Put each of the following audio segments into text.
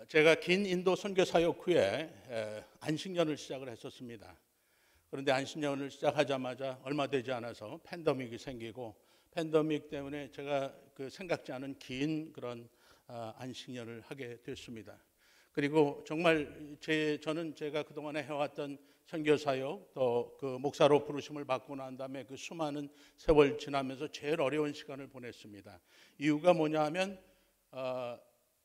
제가 긴 인도 선교 사역 후에 안식년을 시작을 했었습니다. 그런데 안식년을 시작하자마자 얼마 되지 않아서 팬데믹이 생기고, 팬데믹 때문에 제가 생각지 않은 긴 그런 안식년을 하게 됐습니다. 그리고 정말 저는 제가 그동안에 해왔던 선교 사역, 또 그 목사로 부르심을 받고 난 다음에 그 수많은 세월 지나면서 제일 어려운 시간을 보냈습니다. 이유가 뭐냐 하면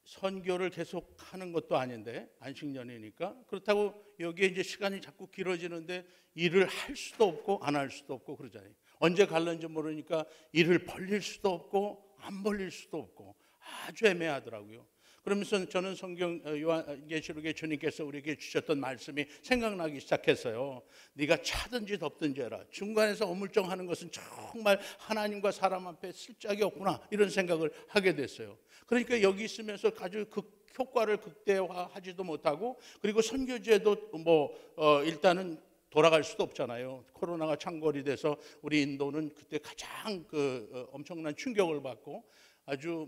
선교를 계속 하는 것도 아닌데 안식년이니까, 그렇다고 여기에 이제 시간이 자꾸 길어지는데 일을 할 수도 없고 안 할 수도 없고 그러잖아요. 언제 갈는지 모르니까 일을 벌릴 수도 없고 안 벌릴 수도 없고 아주 애매하더라고요. 그러면서 저는 성경 요한계시록에 주님께서 우리에게 주셨던 말씀이 생각나기 시작했어요. 네가 차든지 덥든지 해라. 중간에서 어물쩡하는 것은 정말 하나님과 사람 앞에 쓸 짝이 없구나, 이런 생각을 하게 됐어요. 그러니까 여기 있으면서 아주 효과를 극대화하지도 못하고, 그리고 선교지에도 일단은 돌아갈 수도 없잖아요. 코로나가 창궐이 돼서 우리 인도는 그때 가장 엄청난 충격을 받고 아주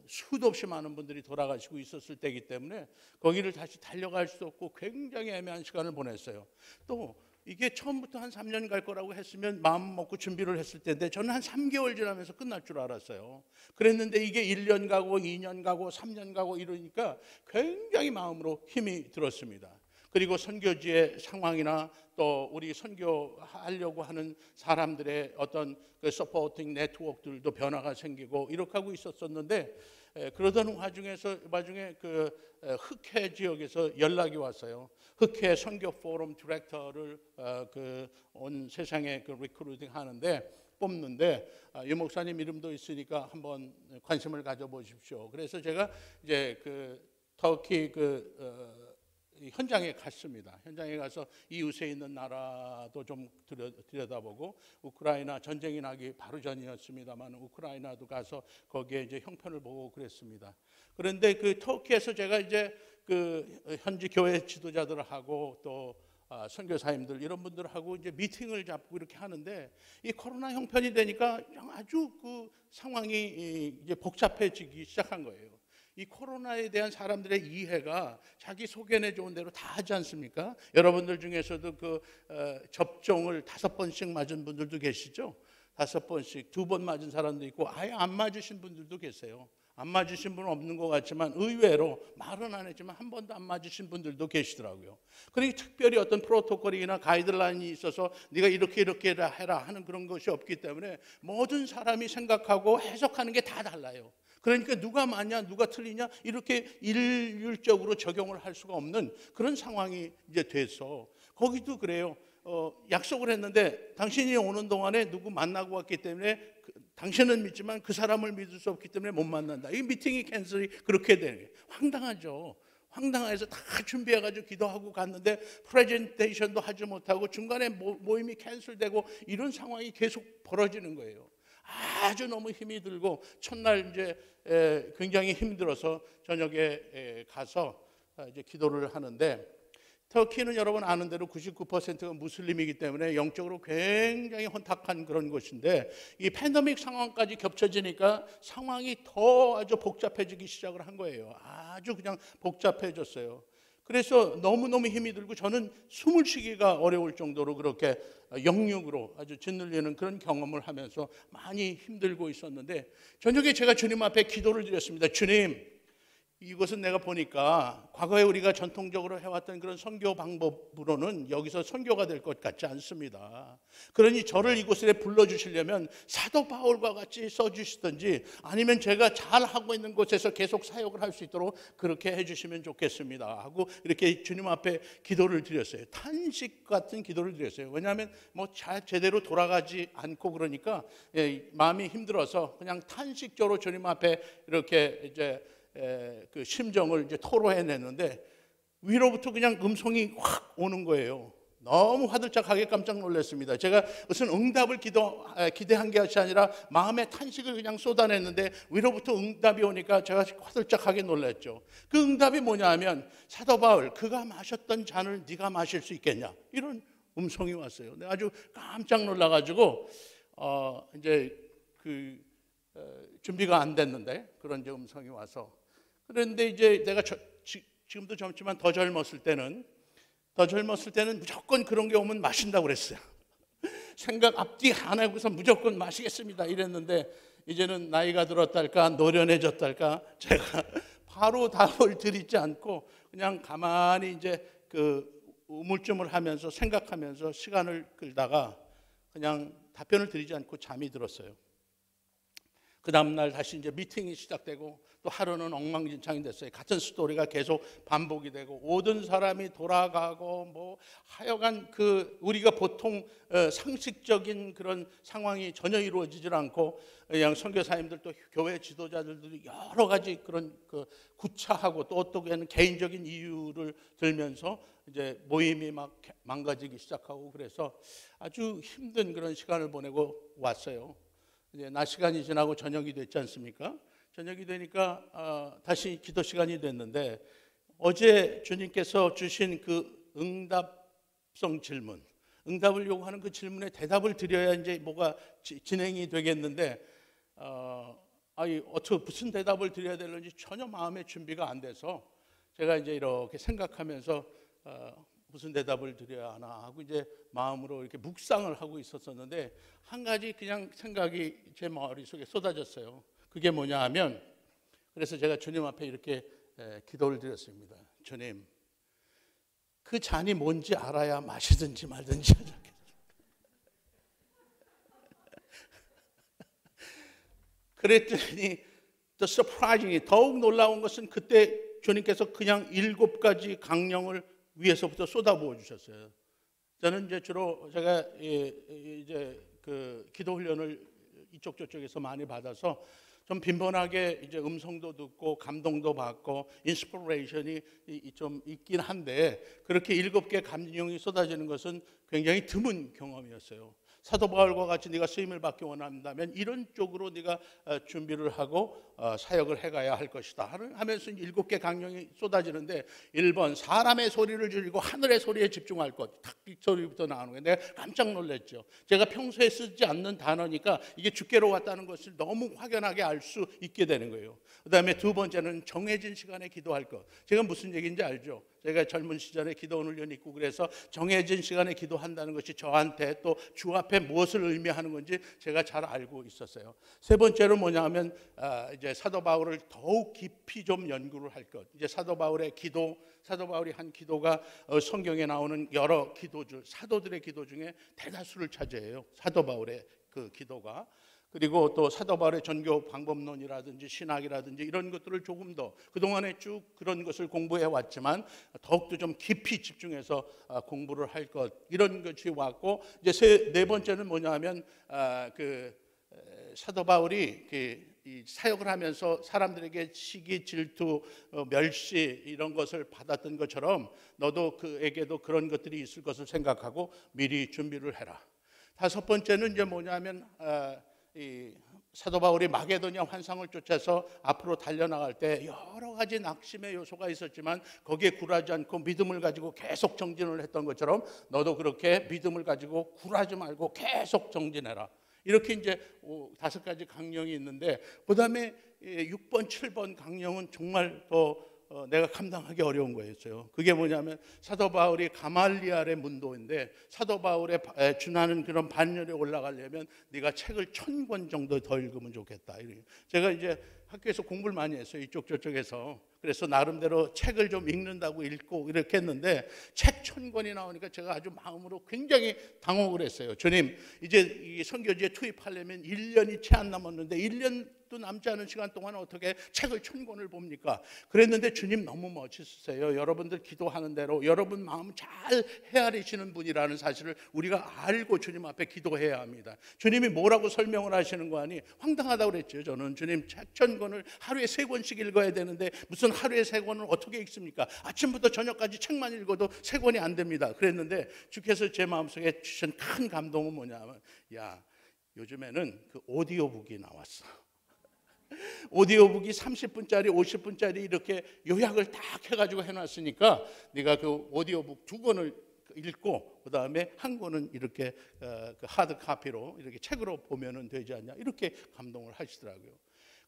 수도 없이 많은 분들이 돌아가시고 있었을 때이기 때문에 거기를 다시 달려갈 수 없고 굉장히 애매한 시간을 보냈어요. 또 이게 처음부터 한 3년 갈 거라고 했으면 마음 먹고 준비를 했을 텐데, 저는 한 3개월 지나면서 끝날 줄 알았어요. 그랬는데 이게 1년 가고 2년 가고 3년 가고 이러니까 굉장히 마음으로 힘이 들었습니다. 그리고 선교지의 상황이나 또 우리 선교하려고 하는 사람들의 어떤 서포팅 네트워크들도 변화가 생기고 이렇게 하고 있었는데, 그러던 와중에 흑해 지역에서 연락이 왔어요. 흑해 선교 포럼 디렉터를 온 세상에 리크루팅 하는데 뽑는데, 유 목사님 이름도 있으니까 한번 관심을 가져보십시오. 그래서 제가 이제 터키 현장에 갔습니다. 현장에 가서 이웃에 있는 나라도 좀 들여다보고, 우크라이나 전쟁이 나기 바로 전이었습니다만 우크라이나도 가서 거기에 이제 형편을 보고 그랬습니다. 그런데 터키에서 제가 이제 현지 교회 지도자들하고 또 선교사님들 이런 분들하고 이제 미팅을 잡고 이렇게 하는데, 이 코로나 형편이 되니까 아주 상황이 이제 복잡해지기 시작한 거예요. 이 코로나에 대한 사람들의 이해가 자기 소견에 좋은 대로 다 하지 않습니까? 여러분들 중에서도 접종을 5번씩 맞은 분들도 계시죠? 5번씩, 2번 맞은 사람도 있고 아예 안 맞으신 분들도 계세요. 안 맞으신 분은 없는 것 같지만 의외로 말은 안 했지만 한 번도 안 맞으신 분들도 계시더라고요. 그러니 특별히 어떤 프로토콜이나 가이드라인이 있어서 네가 이렇게 해라 하는 그런 것이 없기 때문에 모든 사람이 생각하고 해석하는 게 다 달라요. 그러니까 누가 맞냐 누가 틀리냐 이렇게 일률적으로 적용을 할 수가 없는 그런 상황이 이제 돼서, 거기도 그래요. 약속을 했는데 당신이 오는 동안에 누구 만나고 왔기 때문에 당신은 믿지만 그 사람을 믿을 수 없기 때문에 못 만난다. 이 미팅이 캔슬이 그렇게 되는 거예요. 황당하죠. 황당해서 다 준비해가지고 기도하고 갔는데 프레젠테이션도 하지 못하고 중간에 모임이 캔슬되고 이런 상황이 계속 벌어지는 거예요. 아주 너무 힘이 들고 첫날 이제 굉장히 힘들어서 저녁에 가서 이제 기도를 하는데, 터키는 여러분 아는 대로 99%가 무슬림이기 때문에 영적으로 굉장히 혼탁한 그런 곳인데, 이 팬데믹 상황까지 겹쳐지니까 상황이 더 아주 복잡해지기 시작을 한 거예요. 아주 그냥 복잡해졌어요. 그래서 너무너무 힘이 들고 저는 숨을 쉬기가 어려울 정도로 그렇게 영육으로 아주 짓눌리는 그런 경험을 하면서 많이 힘들고 있었는데, 저녁에 제가 주님 앞에 기도를 드렸습니다. 주님, 이것은 내가 보니까 과거에 우리가 전통적으로 해왔던 그런 선교 방법으로는 여기서 선교가 될 것 같지 않습니다. 그러니 저를 이곳에 불러주시려면 사도 바울과 같이 써주시든지 아니면 제가 잘하고 있는 곳에서 계속 사역을 할 수 있도록 그렇게 해주시면 좋겠습니다 하고 이렇게 주님 앞에 기도를 드렸어요. 탄식 같은 기도를 드렸어요. 왜냐하면 잘 제대로 돌아가지 않고 그러니까 마음이 힘들어서 그냥 탄식적으로 주님 앞에 이렇게 이제 그 심정을 이제 토로해냈는데, 위로부터 그냥 음성이 확 오는 거예요. 너무 화들짝하게 깜짝 놀랐습니다. 제가 무슨 응답을 기대한 게 아니라 마음의 탄식을 그냥 쏟아냈는데 위로부터 응답이 오니까 제가 화들짝하게 놀랐죠. 그 응답이 뭐냐 하면, 사도 바울, 그가 마셨던 잔을 네가 마실 수 있겠냐, 이런 음성이 왔어요. 아주 깜짝 놀라가지고 이제 준비가 안 됐는데 그런 이제 음성이 와서, 그런데 이제 내가 지금도 젊지만 더 젊었을 때는 무조건 그런 게 오면 마신다고 그랬어요. 생각 앞뒤 안 하고서 무조건 마시겠습니다 이랬는데, 이제는 나이가 들었달까 노련해졌달까 제가 바로 답을 드리지 않고 그냥 가만히 이제 그 우물쭈물하면서 생각하면서 시간을 끌다가 그냥 답변을 드리지 않고 잠이 들었어요. 그 다음날 다시 이제 미팅이 시작되고 또 하루는 엉망진창이 됐어요. 같은 스토리가 계속 반복이 되고 모든 사람이 돌아가고 뭐 하여간 그 우리가 보통 상식적인 그런 상황이 전혀 이루어지질 않고, 그냥 선교사님들 또 교회 지도자들도 여러 가지 그런 그 구차하고 또 어떻게는 개인적인 이유를 들면서 이제 모임이 막 망가지기 시작하고, 그래서 아주 힘든 그런 시간을 보내고 왔어요. 이제 낮 시간이 지나고 저녁이 됐지 않습니까? 저녁이 되니까 다시 기도 시간이 됐는데, 어제 주님께서 주신 그 응답성 질문, 응답을 요구하는 그 질문에 대답을 드려야 이제 뭐가 진행이 되겠는데, 어떻게 무슨 대답을 드려야 되는지 전혀 마음의 준비가 안 돼서 제가 이제 이렇게 생각하면서 무슨 대답을 드려야 하나 하고 이제 마음으로 이렇게 묵상을 하고 있었었는데, 한 가지 그냥 생각이 제 머릿속에 쏟아졌어요. 그게 뭐냐 하면, 그래서 제가 주님 앞에 이렇게 기도를 드렸습니다. 주님, 그 잔이 뭔지 알아야 마시든지 말든지 하겠습니다. 그랬더니 또 surprisingly 더욱 놀라운 것은, 그때 주님께서 그냥 7가지 강령을 위에서부터 쏟아부어 주셨어요. 저는 이제 주로 제가 이제 그 기도 훈련을 이쪽 저쪽에서 많이 받아서 좀 빈번하게 이제 음성도 듣고 감동도 받고 인스피레이션이 좀 있긴 한데, 그렇게 7개 감령이 쏟아지는 것은 굉장히 드문 경험이었어요. 사도 바울과 같이 네가 쓰임을 받기 원한다면 이런 쪽으로 네가 준비를 하고 사역을 해가야 할 것이다 하면서 7개 강령이 쏟아지는데, 1번 사람의 소리를 줄이고 하늘의 소리에 집중할 것, 탁 소리부터 나오는 거예요. 내가 깜짝 놀랐죠. 제가 평소에 쓰지 않는 단어니까 이게 주께로 왔다는 것을 너무 확연하게 알 수 있게 되는 거예요. 그 다음에 2번째는 정해진 시간에 기도할 것. 제가 무슨 얘기인지 알죠? 제가 젊은 시절에 기도 훈련 있고 그래서 정해진 시간에 기도한다는 것이 저한테 또 주 앞에 무엇을 의미하는 건지 제가 잘 알고 있었어요. 3번째로 뭐냐 하면 이제 사도 바울을 더욱 깊이 좀 연구를 할 것. 이제 사도 바울의 기도, 사도 바울이 한 기도가 성경에 나오는 여러 기도들, 사도들의 기도 중에 대다수를 차지해요. 사도 바울의 그 기도가. 그리고 또 사도 바울의 전교 방법론이라든지 신학이라든지 이런 것들을 조금 더 그동안에 쭉 그런 것을 공부해 왔지만 더욱더 좀 깊이 집중해서 공부를 할 것, 이런 것이 왔고, 이제 4번째는 뭐냐 하면 그 사도 바울이 이 사역을 하면서 사람들에게 시기, 질투, 멸시 이런 것을 받았던 것처럼 너도 그에게도 그런 것들이 있을 것을 생각하고 미리 준비를 해라. 5번째는 이제 뭐냐면 이 사도 바울이 마게도냐 환상을 쫓아서 앞으로 달려나갈 때 여러 가지 낙심의 요소가 있었지만 거기에 굴하지 않고 믿음을 가지고 계속 정진을 했던 것처럼 너도 그렇게 믿음을 가지고 굴하지 말고 계속 정진해라. 이렇게 이제 5가지 강령이 있는데, 그 다음에 6번, 7번 강령은 정말 더 내가 감당하기 어려운 거였어요. 그게 뭐냐면 사도 바울이 가말리알의 문도인데, 사도 바울의 준하는 그런 반열에 올라가려면 네가 책을 1000권 정도 더 읽으면 좋겠다. 제가 이제 학교에서 공부를 많이 했어요. 이쪽 저쪽에서. 그래서 나름대로 책을 좀 읽는다고 읽고 이렇게 했는데 책 1000권이 나오니까 제가 아주 마음으로 굉장히 당혹을 했어요. 주님, 이제 이 선교지에 투입하려면 1년이 채 안 남았는데 1년도 남지 않은 시간 동안 어떻게 책을 1000권을 봅니까? 그랬는데 주님 너무 멋있으세요. 여러분들 기도하는 대로 여러분 마음 잘 헤아리시는 분이라는 사실을 우리가 알고 주님 앞에 기도해야 합니다. 주님이 뭐라고 설명을 하시는 거 아니? 황당하다고 그랬죠. 저는 주님 책 1000권을 하루에 3권씩 읽어야 되는데 무슨 하루에 3권을 어떻게 읽습니까? 아침부터 저녁까지 책만 읽어도 3권이 안 됩니다. 그랬는데 주께서 제 마음속에 주신 큰 감동은 뭐냐면, 야, 요즘에는 그 오디오북이 나왔어. 오디오북이 30분짜리 50분짜리 이렇게 요약을 딱 해가지고 해놨으니까 네가 그 오디오북 2권을 읽고 그 다음에 1권은 이렇게 그 하드 카피로 이렇게 책으로 보면은 되지 않냐, 이렇게 감동을 하시더라고요.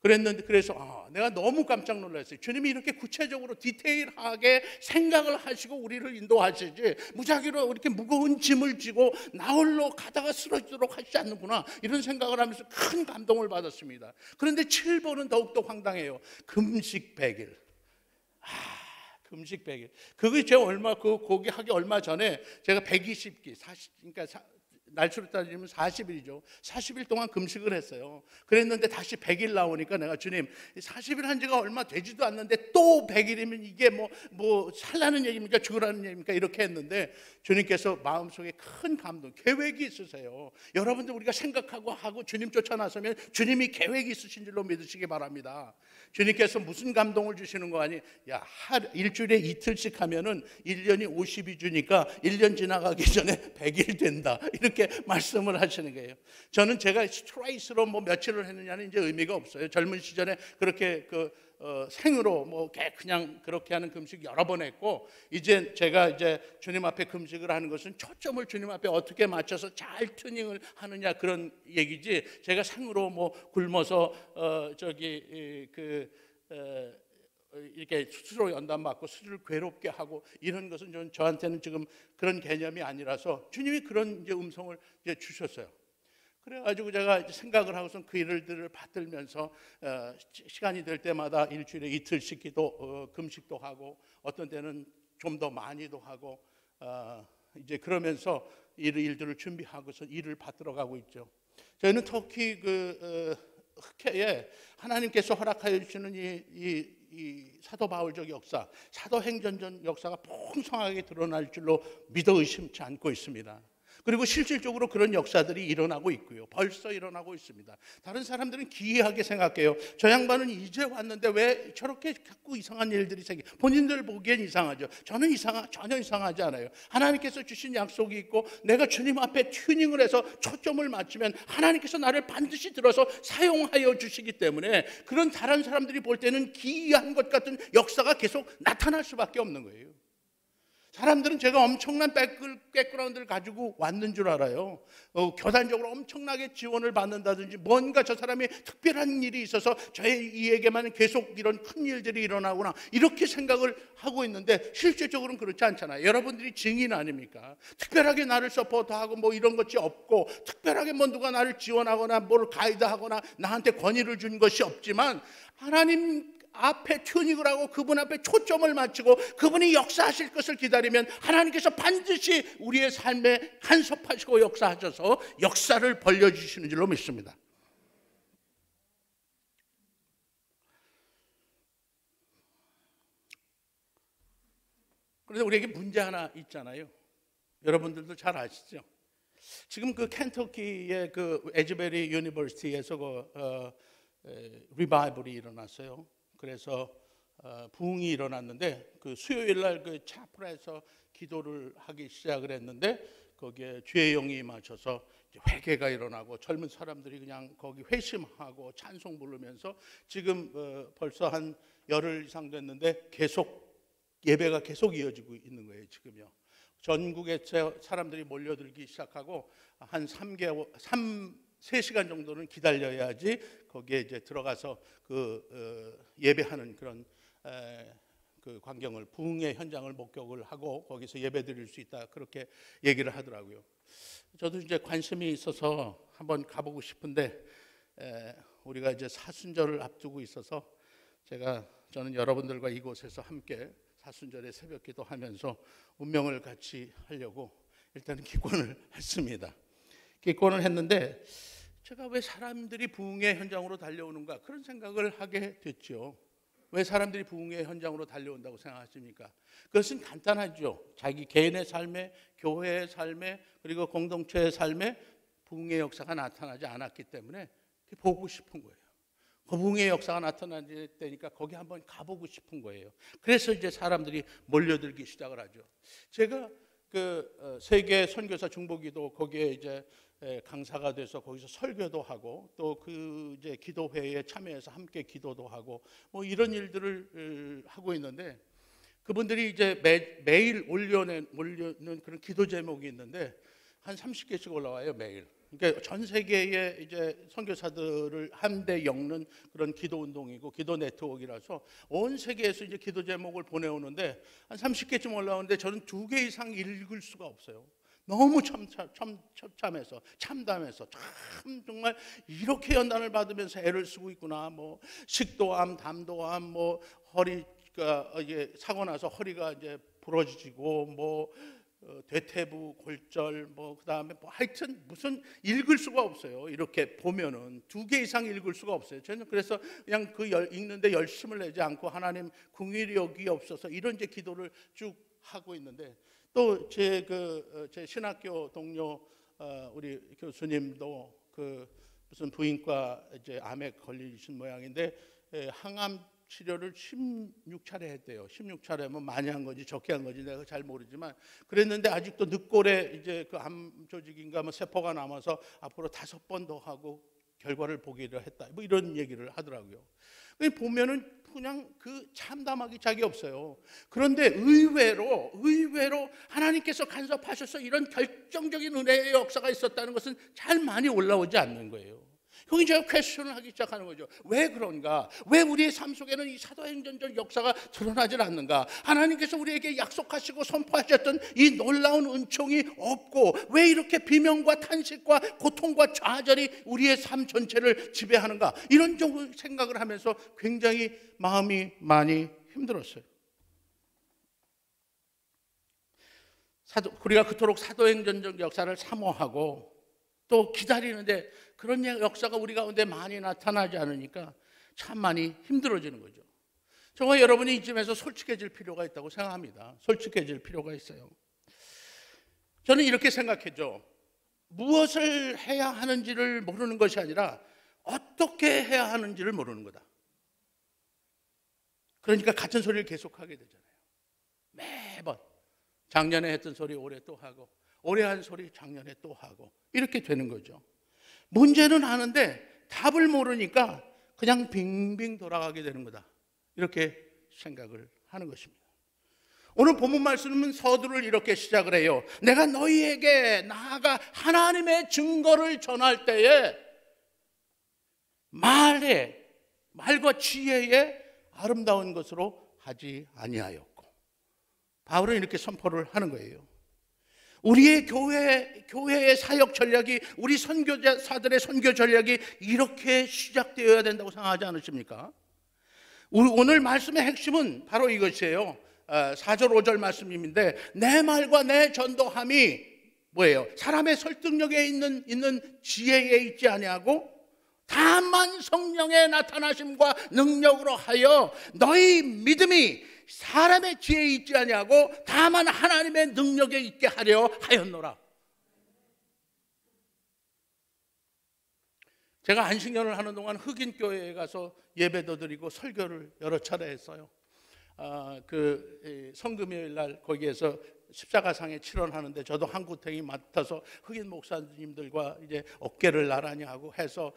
그랬는데 그래서 내가 너무 깜짝 놀랐어요. 주님이 이렇게 구체적으로 디테일하게 생각을 하시고 우리를 인도하시지 무작위로 이렇게 무거운 짐을 지고 나홀로 가다가 쓰러지도록 하시지 않는구나, 이런 생각을 하면서 큰 감동을 받았습니다. 그런데 7번은 더욱더 황당해요. 금식 100일. 금식 100일. 그게 제가 거기 하기 얼마 전에 제가 120기, 그러니까 날수로 따지면 40일이죠. 40일 동안 금식을 했어요. 그랬는데 다시 100일 나오니까 내가 주님, 40일 한 지가 얼마 되지도 않는데 또 100일이면 이게 뭐 살라는 얘기입니까? 죽으라는 얘기입니까? 이렇게 했는데 주님께서 마음속에 큰 감동, 계획이 있으세요. 여러분들 우리가 생각하고 하고 주님 쫓아 나서면 주님이 계획이 있으신 줄로 믿으시기 바랍니다. 주님께서 무슨 감동을 주시는 거 아니? 일주일에 이틀씩 하면은 1년이 52주니까 1년 지나가기 전에 100일 된다, 이렇게 말씀을 하시는 거예요. 저는 제가 스트레이트로 며칠을 했느냐는 이제 의미가 없어요. 젊은 시절에 그렇게 생으로 그냥 그렇게 하는 금식 여러 번 했고, 이제 제가 주님 앞에 금식을 하는 것은 초점을 주님 앞에 어떻게 맞춰서 잘 튜닝을 하느냐, 그런 얘기지, 제가 생으로 굶어서 이렇게 스스로 연단 받고 스스로 괴롭게 하고 이런 것은 저한테는 지금 그런 개념이 아니라서 주님이 그런 음성을 주셨어요. 그래가지고 제가 생각을 하고선 그 일들을 받들면서 시간이 될 때마다 일주일에 이틀씩 금식도 하고, 어떤 때는 좀 더 많이도 하고, 이제 그러면서 일들을 준비하고서 일을 받들어 가고 있죠. 저희는 터키 흑해에 하나님께서 허락하여 주시는 이 사도 바울적 역사, 사도행전적 역사가 풍성하게 드러날 줄로 믿어 의심치 않고 있습니다. 그리고 실질적으로 그런 역사들이 일어나고 있고요. 벌써 일어나고 있습니다. 다른 사람들은 기이하게 생각해요. 저 양반은 이제 왔는데 왜 저렇게 자꾸 이상한 일들이 본인들 보기엔 이상하죠. 저는 전혀 이상하지 않아요. 하나님께서 주신 약속이 있고 내가 주님 앞에 튜닝을 해서 초점을 맞추면 하나님께서 나를 반드시 들어서 사용하여 주시기 때문에 그런 다른 사람들이 볼 때는 기이한 것 같은 역사가 계속 나타날 수밖에 없는 거예요. 사람들은 제가 엄청난 백그라운드를 가지고 왔는 줄 알아요. 교단적으로 엄청나게 지원을 받는다든지 뭔가 저 사람이 특별한 일이 있어서 저희에게만 계속 이런 큰 일들이 일어나구나, 이렇게 생각을 하고 있는데 실제적으로는 그렇지 않잖아요. 여러분들이 증인 아닙니까? 특별하게 나를 서포트하고 이런 것이 없고, 특별하게 누가 나를 지원하거나 뭘 가이드하거나 나한테 권위를 준 것이 없지만, 하나님 앞에 튜닝을 하고 그분 앞에 초점을 맞추고 그분이 역사하실 것을 기다리면 하나님께서 반드시 우리의 삶에 간섭하시고 역사하셔서 역사를 벌려주시는 줄로 믿습니다. 그런데 우리에게 문제 하나 있잖아요. 여러분들도 잘 아시죠? 지금 켄터키의 에즈베리 유니버시티에서 리바이벌이 일어났어요. 그래서 부흥이 일어났는데 수요일 날 차플에서 기도를 하기 시작을 했는데 거기에 주의 영이 임하셔서 회개가 일어나고 젊은 사람들이 그냥 거기 회심하고 찬송 부르면서 지금 벌써 한 열흘 이상 됐는데 예배가 계속 이어지고 있는 거예요. 지금요. 전국에 사람들이 몰려들기 시작하고 한 3시간 정도는 기다려야지 거기에 들어가서 예배하는 그런 광경을, 부흥의 현장을 목격을 하고 거기서 예배 드릴 수 있다, 그렇게 얘기를 하더라고요. 저도 관심이 있어서 한번 가보고 싶은데 우리가 사순절을 앞두고 있어서 저는 여러분들과 이곳에서 함께 사순절에 새벽기도 하면서 운명을 같이 하려고 일단은 기권을 했습니다. 기권을 했는데 제가 왜 사람들이 부흥의 현장으로 달려오는가, 그런 생각을 하게 됐죠. 왜 사람들이 부흥의 현장으로 달려온다고 생각하십니까? 그것은 간단하죠. 자기 개인의 삶에, 교회의 삶에, 그리고 공동체의 삶에 부흥의 역사가 나타나지 않았기 때문에 보고 싶은 거예요. 그 부흥의 역사가 나타나니까 거기 한번 가보고 싶은 거예요. 그래서 사람들이 몰려들기 시작을 하죠. 제가 세계 선교사 중보기도 거기에 강사가 돼서 거기서 설교도 하고 또 기도회에 참여해서 함께 기도도 하고 이런 일들을 하고 있는데, 그분들이 매일 올려는 그런 기도 제목이 있는데 한 30개씩 올라와요, 매일. 그러니까 전 세계의 이제 선교사들을 한데 엮는 그런 기도 운동이고 기도 네트워크라서 온 세계에서 이제 기도 제목을 보내오는데 한 30개쯤 올라오는데 저는 2개 이상 읽을 수가 없어요. 너무 참담해서 참 정말 이렇게 연단을 받으면서 애를 쓰고 있구나. 뭐 식도암, 담도암, 뭐 허리가 이게 사고 나서 허리가 이제 부러지고 뭐 대퇴부 골절 뭐 그다음에 뭐 하여튼 무슨 읽을 수가 없어요. 이렇게 보면은 2개 이상 읽을 수가 없어요. 저는 그래서 그냥 읽는데 열심을 내지 않고 하나님 긍휼히 여기옵소서 이런 이제 기도를 쭉 하고 있는데 또 제 신학교 동료 우리 교수님도 그 무슨 부인과 이제 암에 걸리신 모양인데 항암 치료를 16차례 했대요. 16차례면 많이 한 건지 적게 한 건지 내가 잘 모르지만 그랬는데 아직도 늑골에 이제 그 암 조직인가 뭐 세포가 남아서 앞으로 5번 더 하고 결과를 보기로 했다. 뭐 이런 얘기를 하더라고요. 보면은 그냥 그 참담하기 짝이 없어요. 그런데 의외로 하나님께서 간섭하셔서 이런 결정적인 은혜의 역사가 있었다는 것은 잘 많이 올라오지 않는 거예요. 형이 제가 퀘스천을 하기 시작하는 거죠. 왜 그런가? 왜 우리의 삶 속에는 이 사도행전적 역사가 드러나질 않는가? 하나님께서 우리에게 약속하시고 선포하셨던 이 놀라운 은총이 없고 왜 이렇게 비명과 탄식과 고통과 좌절이 우리의 삶 전체를 지배하는가? 이런 정도 생각을 하면서 굉장히 마음이 많이 힘들었어요. 우리가 그토록 사도행전적 역사를 사모하고 또 기다리는데 그런 역사가 우리 가운데 많이 나타나지 않으니까 참 많이 힘들어지는 거죠. 정말 여러분이 이쯤에서 솔직해질 필요가 있다고 생각합니다. 솔직해질 필요가 있어요. 저는 이렇게 생각해죠. 무엇을 해야 하는지를 모르는 것이 아니라 어떻게 해야 하는지를 모르는 거다. 그러니까 같은 소리를 계속하게 되잖아요. 매번 작년에 했던 소리 올해 또 하고 올해 한 소리 작년에 또 하고 이렇게 되는 거죠. 문제는 아는데 답을 모르니까 그냥 빙빙 돌아가게 되는 거다. 이렇게 생각을 하는 것입니다. 오늘 본문 말씀은 서두를 이렇게 시작을 해요. 내가 너희에게 나아가 하나님의 증거를 전할 때에 말과 지혜에 아름다운 것으로 하지 아니하였고, 바울은 이렇게 선포를 하는 거예요. 우리의 교회의 사역 전략이, 우리 선교사들의 선교 전략이 이렇게 시작되어야 된다고 생각하지 않으십니까? 오늘 말씀의 핵심은 바로 이것이에요. 4절 5절 말씀인데, 내 말과 내 전도함이 뭐예요? 사람의 설득력에 있는 지혜에 있지 아니하고 다만 성령의 나타나심과 능력으로 하여 너희 믿음이 사람의 지혜에 있지 아니하고 다만 하나님의 능력에 있게 하려 하였노라. 제가 안식년을 하는 동안 흑인교회에 가서 예배도 드리고 설교를 여러 차례 했어요. 성금요일 날 거기에서 십자가상에 칠언하는데 저도 한구탱이 맡아서 흑인 목사님들과 이제 어깨를 나란히 하고 해서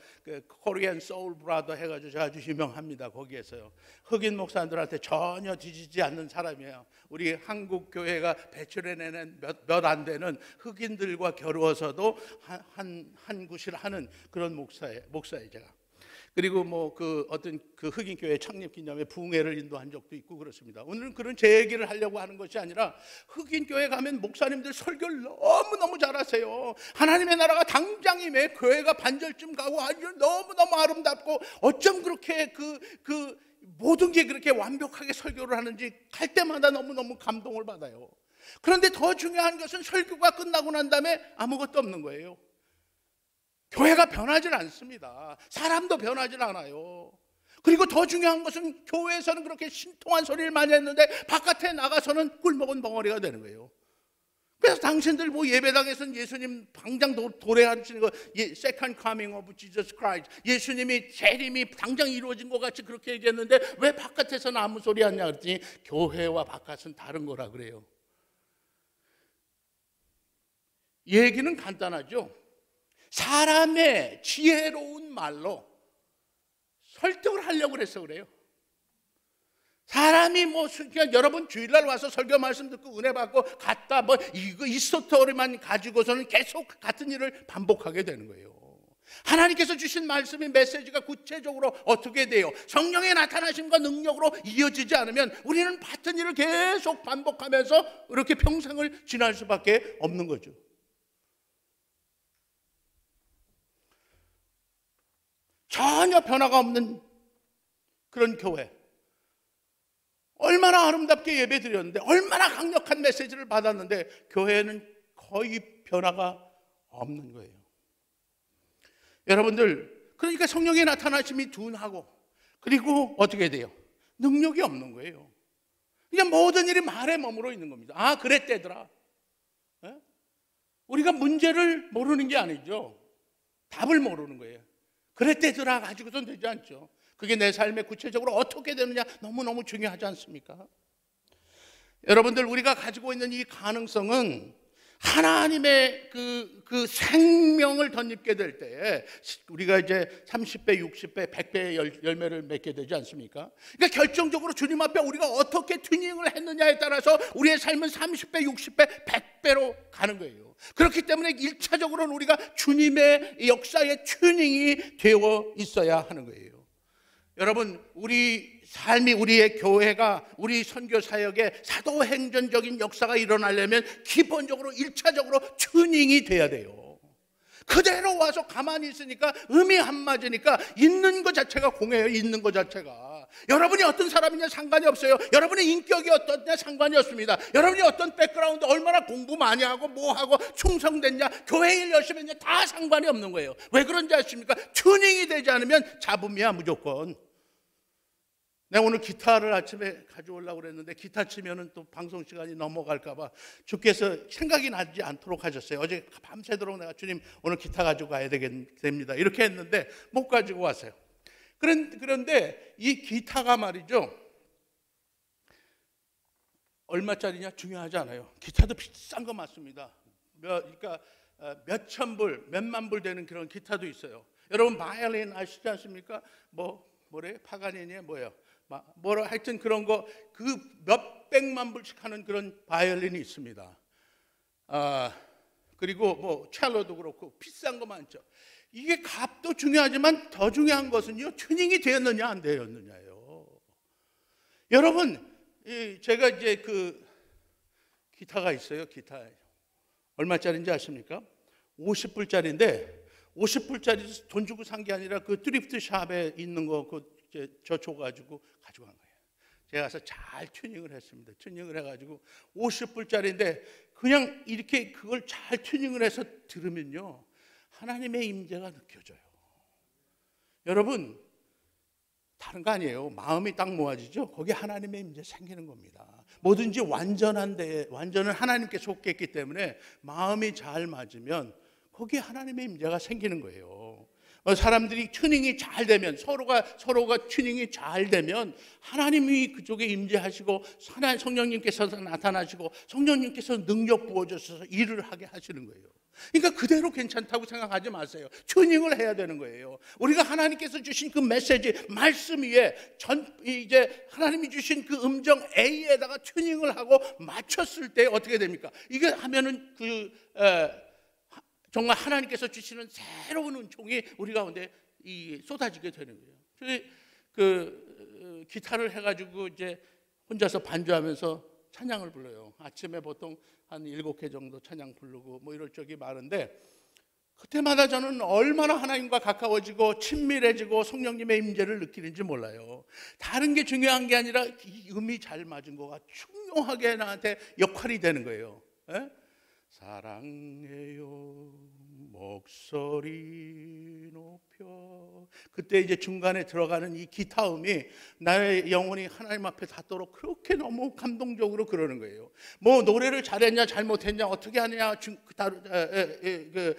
코리안 소울 브라더 해가지고 아주 유명합니다. 거기에서요. 흑인 목사님들한테 전혀 뒤지지 않는 사람이에요. 우리 한국 교회가 배출해내는 몇 안 되는 흑인들과 겨루어서도 한 굿을 하는 그런 목사예요, 제가. 그리고 어떤 흑인 교회 창립 기념회 부흥회를 인도한 적도 있고 그렇습니다. 오늘은 그런 제 얘기를 하려고 하는 것이 아니라 흑인 교회 가면 목사님들 설교를 너무너무 잘하세요. 하나님의 나라가 당장 임해 교회가 반절쯤 가고 아주 너무너무 아름답고 어쩜 그렇게 모든 게 그렇게 완벽하게 설교를 하는지 갈 때마다 너무너무 감동을 받아요. 그런데 더 중요한 것은 설교가 끝나고 난 다음에 아무것도 없는 거예요. 교회가 변하질 않습니다. 사람도 변하질 않아요. 그리고 더 중요한 것은 교회에서는 그렇게 신통한 소리를 많이 했는데 바깥에 나가서는 꿀먹은 벙어리가 되는 거예요. 그래서 당신들 예배당에서는 예수님 당장 도래하시는 거, Second Coming of Jesus Christ, 예수님이 재림이 당장 이루어진 것 같이 그렇게 얘기했는데 왜 바깥에서는 아무 소리 하냐 그랬더니 교회와 바깥은 다른 거라 그래요. 얘기는 간단하죠. 사람의 지혜로운 말로 설득을 하려고 그래서 그래요. 사람이 뭐 그냥 여러분 주일날 와서 설교 말씀 듣고 은혜 받고 갔다 뭐 이거 이 스토리만 가지고서는 계속 같은 일을 반복하게 되는 거예요. 하나님께서 주신 말씀의 메시지가 구체적으로 어떻게 돼요? 성령의 나타나심과 능력으로 이어지지 않으면 우리는 같은 일을 계속 반복하면서 이렇게 평생을 지날 수밖에 없는 거죠. 전혀 변화가 없는 그런 교회, 얼마나 아름답게 예배 드렸는데, 얼마나 강력한 메시지를 받았는데 교회는 거의 변화가 없는 거예요. 여러분들, 그러니까 성령의 나타나심이 둔하고, 그리고 어떻게 돼요? 능력이 없는 거예요. 그냥 모든 일이 말에 머물러 있는 겁니다. 아, 그랬대더라. 에? 우리가 문제를 모르는 게 아니죠. 답을 모르는 거예요. 그랬대더라 가지고선 되지 않죠. 그게 내 삶에 구체적으로 어떻게 되느냐 너무너무 중요하지 않습니까? 여러분들, 우리가 가지고 있는 이 가능성은 하나님의 그 생명을 덧입게 될 때에 우리가 이제 30배, 60배, 100배의 열매를 맺게 되지 않습니까? 그러니까 결정적으로 주님 앞에 우리가 어떻게 튜닝을 했느냐에 따라서 우리의 삶은 30배, 60배, 100배로 가는 거예요. 그렇기 때문에 1차적으로는 우리가 주님의 역사의 튜닝이 되어 있어야 하는 거예요. 여러분, 우리 삶이, 우리의 교회가, 우리 선교 사역에 사도행전적인 역사가 일어나려면 기본적으로 1차적으로 튜닝이 돼야 돼요. 그대로 와서 가만히 있으니까 음이 안 맞으니까 있는 것 자체가 공해요. 있는 것 자체가. 여러분이 어떤 사람이냐 상관이 없어요. 여러분의 인격이 어떻냐 상관이 없습니다. 여러분이 어떤 백그라운드, 얼마나 공부 많이 하고 뭐하고 충성됐냐, 교회 일 열심히 했냐, 다 상관이 없는 거예요. 왜 그런지 아십니까? 튜닝이 되지 않으면 잡음이야 무조건. 내가 오늘 기타를 아침에 가져오려고 그랬는데 기타 치면은 또 방송 시간이 넘어갈까봐 주께서 생각이 나지 않도록 하셨어요. 어제 밤새도록 내가 주님 오늘 기타 가지고 가야 됩니다 이렇게 했는데 못 가지고 왔어요. 그런데 이 기타가 말이죠, 얼마짜리냐 중요하지 않아요. 기타도 비싼 거 맞습니다. 그러니까 몇천 불, 몇만 불 되는 그런 기타도 있어요. 여러분 바이올린 아시지 않습니까? 뭐래? 파가니니 뭐예요? 뭐라 하여튼 그런 거, 그 몇백만 불씩 하는 그런 바이올린이 있습니다. 그리고 뭐 첼로도 그렇고 비싼 거 많죠. 이게 값도 중요하지만 더 중요한 것은요, 튜닝이 되었느냐 안 되었느냐예요. 여러분, 제가 이제 그 기타가 있어요. 기타 얼마짜리인지 아십니까? 50불짜리인데 50불짜리 돈 주고 산 게 아니라 그 드리프트 샵에 있는 거 저 줘가지고 가져간 거예요. 제가 가서 잘 튜닝을 했습니다. 튜닝을 해가지고 50불짜리인데 그냥 이렇게 그걸 잘 튜닝을 해서 들으면요, 하나님의 임재가 느껴져요. 여러분, 다른 거 아니에요. 마음이 딱 모아지죠. 거기에 하나님의 임재 생기는 겁니다. 뭐든지 완전은 하나님께 속했기 때문에 마음이 잘 맞으면 거기에 하나님의 임재가 생기는 거예요. 사람들이 튜닝이 잘 되면, 서로가 튜닝이 잘 되면 하나님이 그쪽에 임재하시고 성령님께서 나타나시고 성령님께서 능력 부어주셔서 일을 하게 하시는 거예요. 그러니까 그대로 괜찮다고 생각하지 마세요. 튜닝을 해야 되는 거예요. 우리가 하나님께서 주신 그 메시지, 말씀 위에 이제 하나님이 주신 그 음정 A에다가 튜닝을 하고 맞췄을 때 어떻게 됩니까? 이게 하면은 정말 하나님께서 주시는 새로운 은총이 우리 가운데 쏟아지게 되는 거예요. 저희 기타를 해가지고 이제 혼자서 반주하면서 찬양을 불러요. 아침에 보통 한 7개 정도 찬양 부르고 뭐 이럴 적이 많은데, 그때마다 저는 얼마나 하나님과 가까워지고 친밀해지고 성령님의 임재를 느끼는지 몰라요. 다른 게 중요한 게 아니라 이 음이 잘 맞은 거가 중요하게 나한테 역할이 되는 거예요. 에? 사랑해요 목소리 높여, 그때 이제 중간에 들어가는 이 기타음이 나의 영혼이 하나님 앞에 닿도록 그렇게 너무 감동적으로 그러는 거예요. 뭐 노래를 잘했냐 잘못했냐 어떻게 하느냐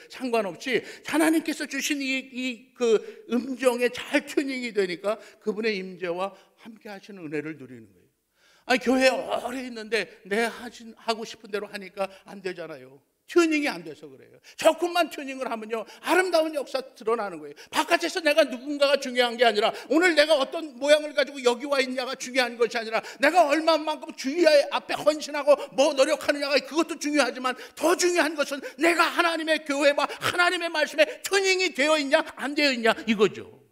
상관없이 하나님께서 주신 그 음정에 잘 튜닝이 되니까 그분의 임재와 함께 하시는 은혜를 누리는 거예요. 아니, 교회에 오래 있는데 내 하고 싶은 대로 하니까 안 되잖아요. 튜닝이 안 돼서 그래요. 조금만 튜닝을 하면요, 아름다운 역사 드러나는 거예요. 바깥에서 내가 누군가가 중요한 게 아니라, 오늘 내가 어떤 모양을 가지고 여기 와 있냐가 중요한 것이 아니라, 내가 얼마만큼 주의 앞에 헌신하고 뭐 노력하느냐가 그것도 중요하지만, 더 중요한 것은 내가 하나님의 교회와 하나님의 말씀에 튜닝이 되어 있냐 안 되어 있냐 이거죠.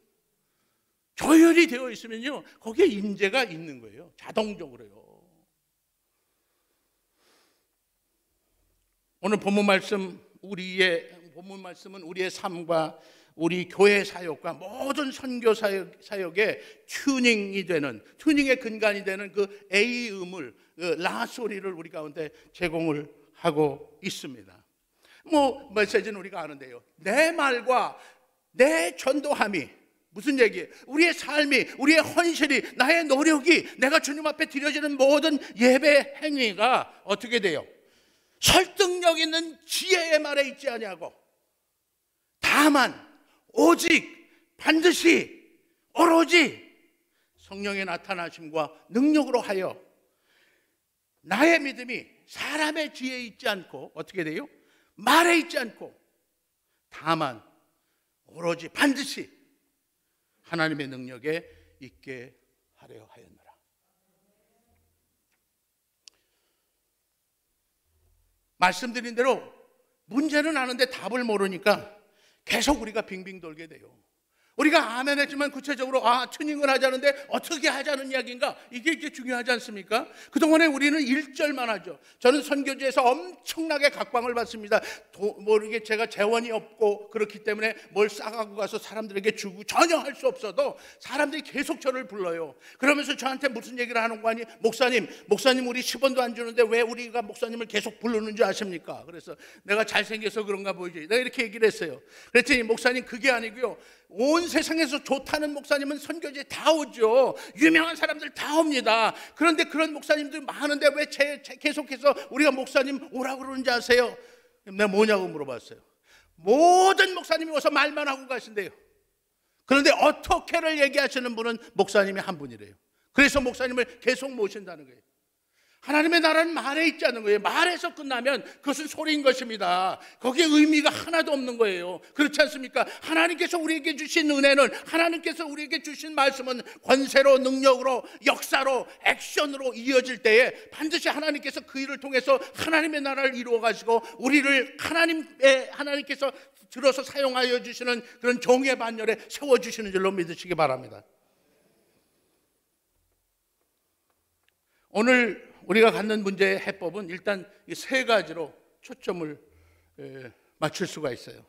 조율이 되어 있으면요, 거기에 임재가 있는 거예요. 자동적으로요. 오늘 본문 말씀은 우리의 삶과 우리 교회 사역과 모든 선교 사역의 튜닝이 되는, 튜닝의 근간이 되는 그 A음을, 그 라 소리를 우리 가운데 제공을 하고 있습니다. 메시지는 우리가 아는데요, 내 말과 내 전도함이 무슨 얘기예요? 우리의 삶이, 우리의 헌신이, 나의 노력이, 내가 주님 앞에 드려지는 모든 예배 행위가 어떻게 돼요? 설득력 있는 지혜의 말에 있지 아니하고, 다만 오직 반드시 오로지 성령의 나타나심과 능력으로 하여 나의 믿음이 사람의 지혜에 있지 않고 어떻게 돼요? 말에 있지 않고, 다만 오로지 반드시 하나님의 능력에 있게 하려 하였노라. 말씀드린 대로 문제는 아는데 답을 모르니까 계속 우리가 빙빙 돌게 돼요. 우리가 아멘 했지만 구체적으로 튜닝을 하자는데 어떻게 하자는 이야기인가? 이게 중요하지 않습니까? 그동안에 우리는 1절만 하죠. 저는 선교지에서 엄청나게 각광을 받습니다. 이게 제가 재원이 없고 그렇기 때문에 뭘 싸가고 가서 사람들에게 주고 전혀 할 수 없어도 사람들이 계속 저를 불러요. 그러면서 저한테 무슨 얘기를 하는 거 아니? 목사님 우리 10원도 안 주는데 왜 우리가 목사님을 계속 부르는 줄 아십니까? 그래서 내가 잘생겨서 그런가 보이지. 내가 이렇게 얘기를 했어요. 그랬더니 목사님 그게 아니고요, 온 세상에서 좋다는 목사님은 선교지에 다 오죠. 유명한 사람들 다 옵니다. 그런데 그런 목사님들 많은데 왜 계속해서 우리가 목사님 오라고 그러는지 아세요? 내가 뭐냐고 물어봤어요. 모든 목사님이 와서 말만 하고 가신대요. 그런데 어떻게를 얘기하시는 분은 목사님이 한 분이래요. 그래서 목사님을 계속 모신다는 거예요. 하나님의 나라는 말에 있지 않는 거예요. 말에서 끝나면 그것은 소리인 것입니다. 거기에 의미가 하나도 없는 거예요. 그렇지 않습니까? 하나님께서 우리에게 주신 은혜는, 하나님께서 우리에게 주신 말씀은 권세로, 능력으로, 역사로, 액션으로 이어질 때에 반드시 하나님께서 그 일을 통해서 하나님의 나라를 이루어 가시고 우리를 하나님께서 들어서 사용하여 주시는 그런 종의 반열에 세워주시는 줄로 믿으시기 바랍니다. 오늘 우리가 갖는 문제의 해법은 일단 이 세 가지로 초점을 맞출 수가 있어요.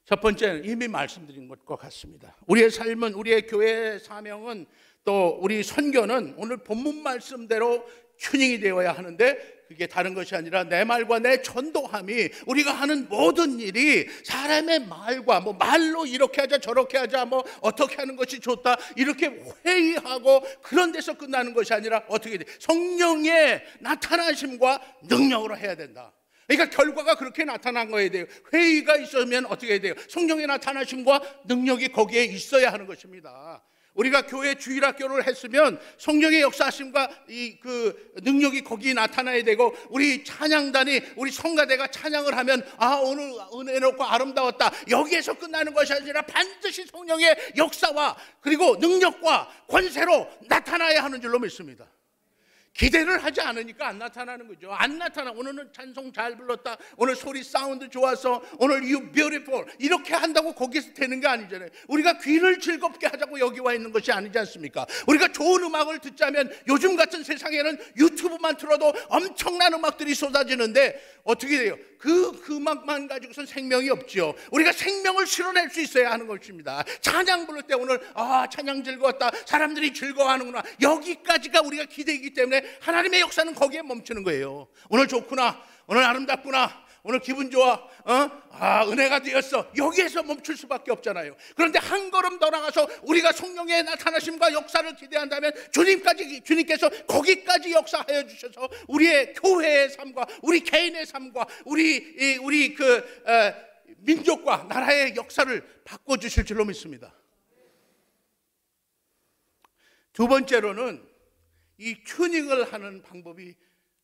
첫 번째는 이미 말씀드린 것과 같습니다. 우리의 삶은, 우리의 교회의 사명은, 또 우리 선교는 오늘 본문 말씀대로 튜닝이 되어야 하는데, 그게 다른 것이 아니라 내 말과 내 전도함이, 우리가 하는 모든 일이 사람의 말과 말로 이렇게 하자 저렇게 하자 어떻게 하는 것이 좋다 이렇게 회의하고 그런 데서 끝나는 것이 아니라 어떻게 돼? 성령의 나타나심과 능력으로 해야 된다. 그러니까 결과가 그렇게 나타난 거예요. 회의가 있으면 어떻게 돼요? 성령의 나타나심과 능력이 거기에 있어야 하는 것입니다. 우리가 교회 주일학교를 했으면 성령의 역사하심과 그 능력이 거기에 나타나야 되고, 우리 찬양단이, 우리 성가대가 찬양을 하면 오늘 은혜롭고 아름다웠다, 여기에서 끝나는 것이 아니라 반드시 성령의 역사와 그리고 능력과 권세로 나타나야 하는 줄로 믿습니다. 기대를 하지 않으니까 안 나타나는 거죠. 안 나타나. 오늘은 찬송 잘 불렀다, 오늘 소리 사운드 좋아서, 오늘 you beautiful 이렇게 한다고 거기서 되는 게 아니잖아요. 우리가 귀를 즐겁게 하자고 여기 와 있는 것이 아니지 않습니까? 우리가 좋은 음악을 듣자면 요즘 같은 세상에는 유튜브만 틀어도 엄청난 음악들이 쏟아지는데 어떻게 돼요? 그 음악만 가지고선 생명이 없죠. 우리가 생명을 실어낼 수 있어야 하는 것입니다. 찬양 부를 때 오늘 찬양 즐거웠다, 사람들이 즐거워하는구나, 여기까지가 우리가 기대이기 때문에 하나님의 역사는 거기에 멈추는 거예요. 오늘 좋구나, 오늘 아름답구나, 오늘 기분 좋아, 은혜가 되었어, 여기에서 멈출 수밖에 없잖아요. 그런데 한 걸음 더 나가서 우리가 성령의 나타나심과 역사를 기대한다면 주님께서 거기까지 역사하여 주셔서 우리의 교회의 삶과 우리 개인의 삶과 우리 민족과 나라의 역사를 바꿔주실 줄로 믿습니다. 두 번째로는 이 튜닝을 하는 방법이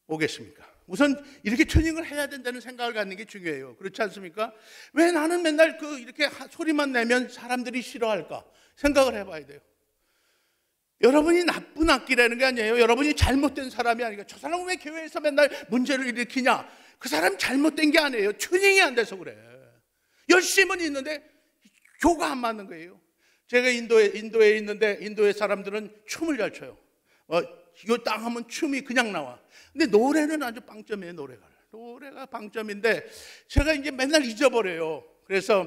오겠습니까? 우선 이렇게 튜닝을 해야 된다는 생각을 갖는 게 중요해요. 그렇지 않습니까? 왜 나는 맨날 이렇게 소리만 내면 사람들이 싫어할까? 생각을 해봐야 돼요. 여러분이 나쁜 악기라는 게 아니에요. 여러분이 잘못된 사람이 아니라 저 사람은 왜 교회에서 맨날 문제를 일으키냐? 그 사람 잘못된 게 아니에요. 튜닝이 안 돼서 그래. 열심은 있는데 교가 안 맞는 거예요. 제가 인도에 있는데 인도의 사람들은 춤을 잘 춰요. 이거 딱 하면 춤이 그냥 나와. 근데 노래는 아주 빵점이에요. 노래가 빵점인데 제가 이제 맨날 잊어버려요. 그래서